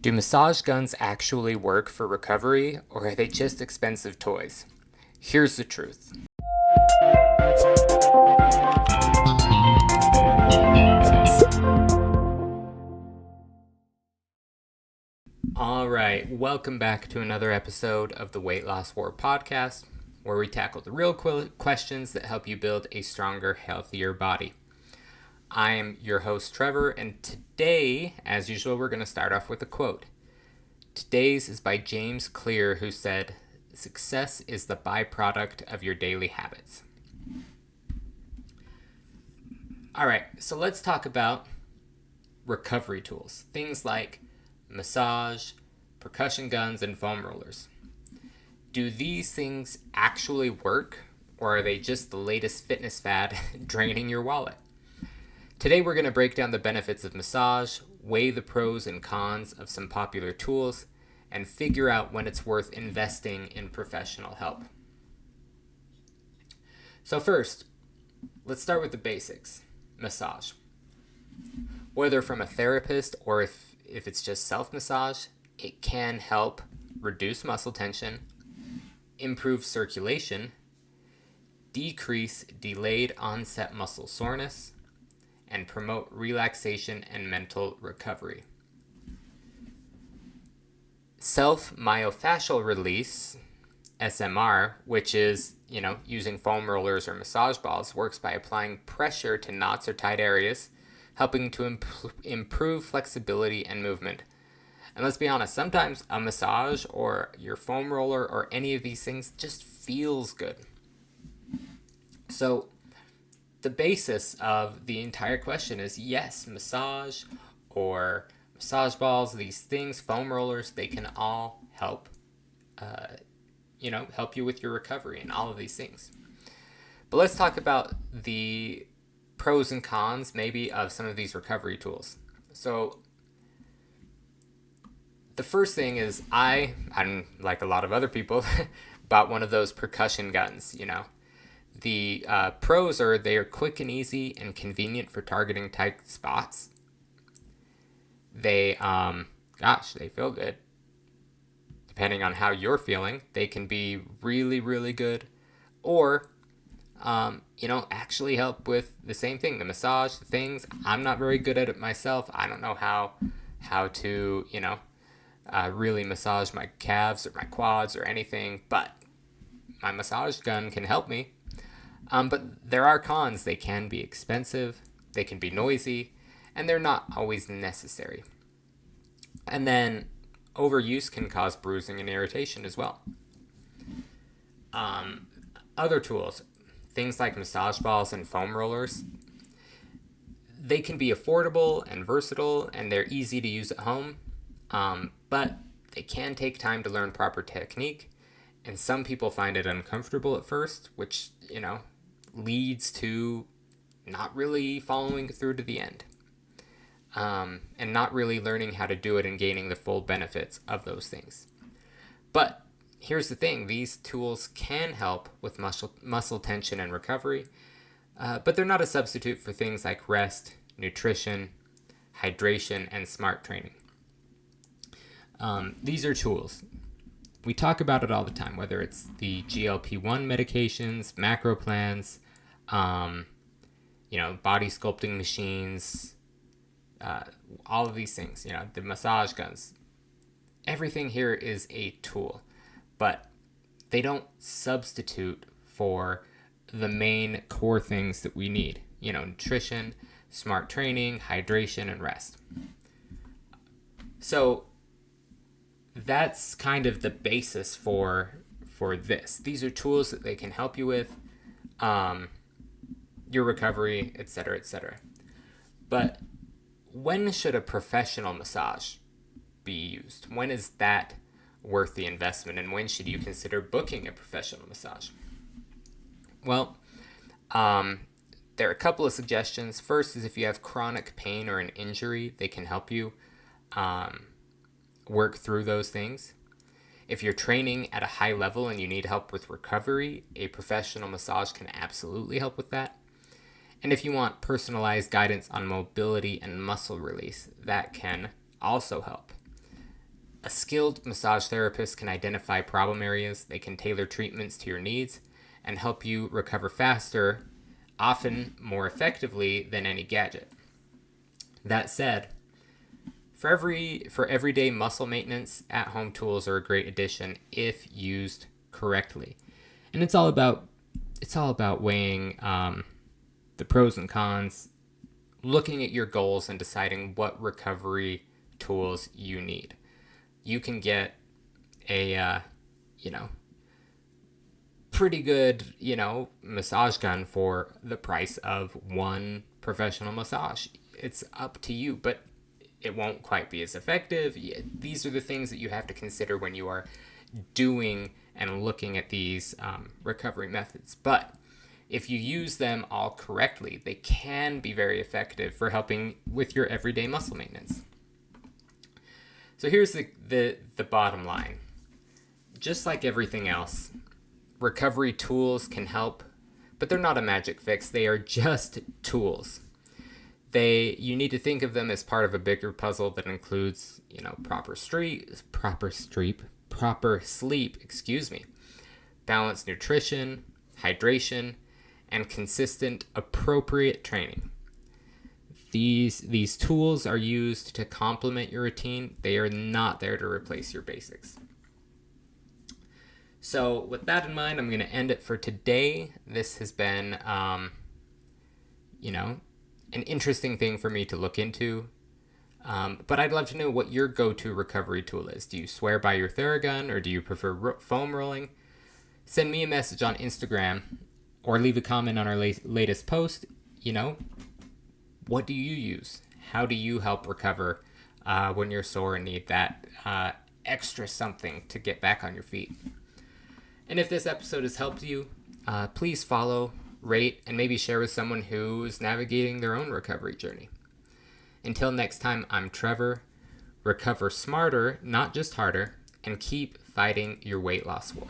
Do massage guns actually work for recovery, or are they just expensive toys? Here's the truth. All right, welcome back to another episode of the Weight Loss War podcast, where we tackle the real questions that help you build a stronger, healthier body. I am your host, Trevor, and today, as usual, we're going to start off with a quote. Today's is by James Clear, who said, "Success is the byproduct of your daily habits." All right, so let's talk about recovery tools. Things like massage, percussion guns, and foam rollers. Do these things actually work, or are they just the latest fitness fad draining your wallet? Today we're going to break down the benefits of massage, weigh the pros and cons of some popular tools, and figure out when it's worth investing in professional help. So first, let's start with the basics. Massage. Whether from a therapist or if it's just self-massage, it can help reduce muscle tension, improve circulation, decrease delayed onset muscle soreness, and promote relaxation and mental recovery. Self-myofascial release, SMR, which is, using foam rollers or massage balls, works by applying pressure to knots or tight areas, helping to improve flexibility and movement. And let's be honest, sometimes a massage or your foam roller or any of these things just feels good. So the basis of the entire question is yes, massage or massage balls, these things, foam rollers, they can all help, help you with your recovery and all of these things. But let's talk about the pros and cons maybe of some of these recovery tools. So the first thing is I'm like a lot of other people, bought one of those percussion guns, The pros are they are quick and easy and convenient for targeting tight spots. They, they feel good. Depending on how you're feeling, they can be really, really good. Or, actually help with the same thing, the massage, the things. I'm not very good at it myself. I don't know how to, really massage my calves or my quads or anything, but my massage gun can help me. But there are cons. They can be expensive, they can be noisy, and they're not always necessary. And then overuse can cause bruising and irritation as well. Other tools, things like massage balls and foam rollers, they can be affordable and versatile, and they're easy to use at home, but they can take time to learn proper technique, and some people find it uncomfortable at first, which, leads to not really following through to the end, and not really learning how to do it and gaining the full benefits of those things. But here's the thing, these tools can help with muscle tension and recovery, but they're not a substitute for things like rest, nutrition, hydration, and smart training. These are tools. We talk about it all the time, whether it's the GLP-1 medications, macro plans, body sculpting machines, all of these things, the massage guns. Everything here is a tool, but they don't substitute for the main core things that we need, nutrition, smart training, hydration, and rest. So that's kind of the basis for this. These are tools that they can help you with your recovery, etc., etc. But when should a professional massage be used? When is that worth the investment, and when should you consider booking a professional massage? Well, there are a couple of suggestions. First is if you have chronic pain or an injury, they can help you work through those things. If you're training at a high level and you need help with recovery, a professional massage can absolutely help with that. And if you want personalized guidance on mobility and muscle release, that can also help. A skilled massage therapist can identify problem areas, they can tailor treatments to your needs, and help you recover faster, often more effectively than any gadget. That said, for everyday muscle maintenance, at-home tools are a great addition if used correctly. And it's all about weighing the pros and cons, looking at your goals and deciding what recovery tools you need. You can get a pretty good massage gun for the price of one professional massage. It's up to you, but it won't quite be as effective. These are the things that you have to consider when you are doing and looking at these recovery methods. But if you use them all correctly, they can be very effective for helping with your everyday muscle maintenance. So here's the bottom line. Just like everything else, recovery tools can help, but they're not a magic fix. They are just tools. You need to think of them as part of a bigger puzzle that includes, proper sleep, balanced nutrition, hydration, and consistent, appropriate training. These tools are used to complement your routine. They are not there to replace your basics. So with that in mind, I'm going to end it for today. This has been, an interesting thing for me to look into. But I'd love to know what your go-to recovery tool is. Do you swear by your Theragun, or do you prefer foam rolling? Send me a message on Instagram or leave a comment on our latest post. What do you use? How do you help recover when you're sore and need that extra something to get back on your feet? And if this episode has helped you, please follow, rate, and maybe share with someone who's navigating their own recovery journey. Until next time, I'm Trevor. Recover smarter, not just harder, and keep fighting your weight loss war.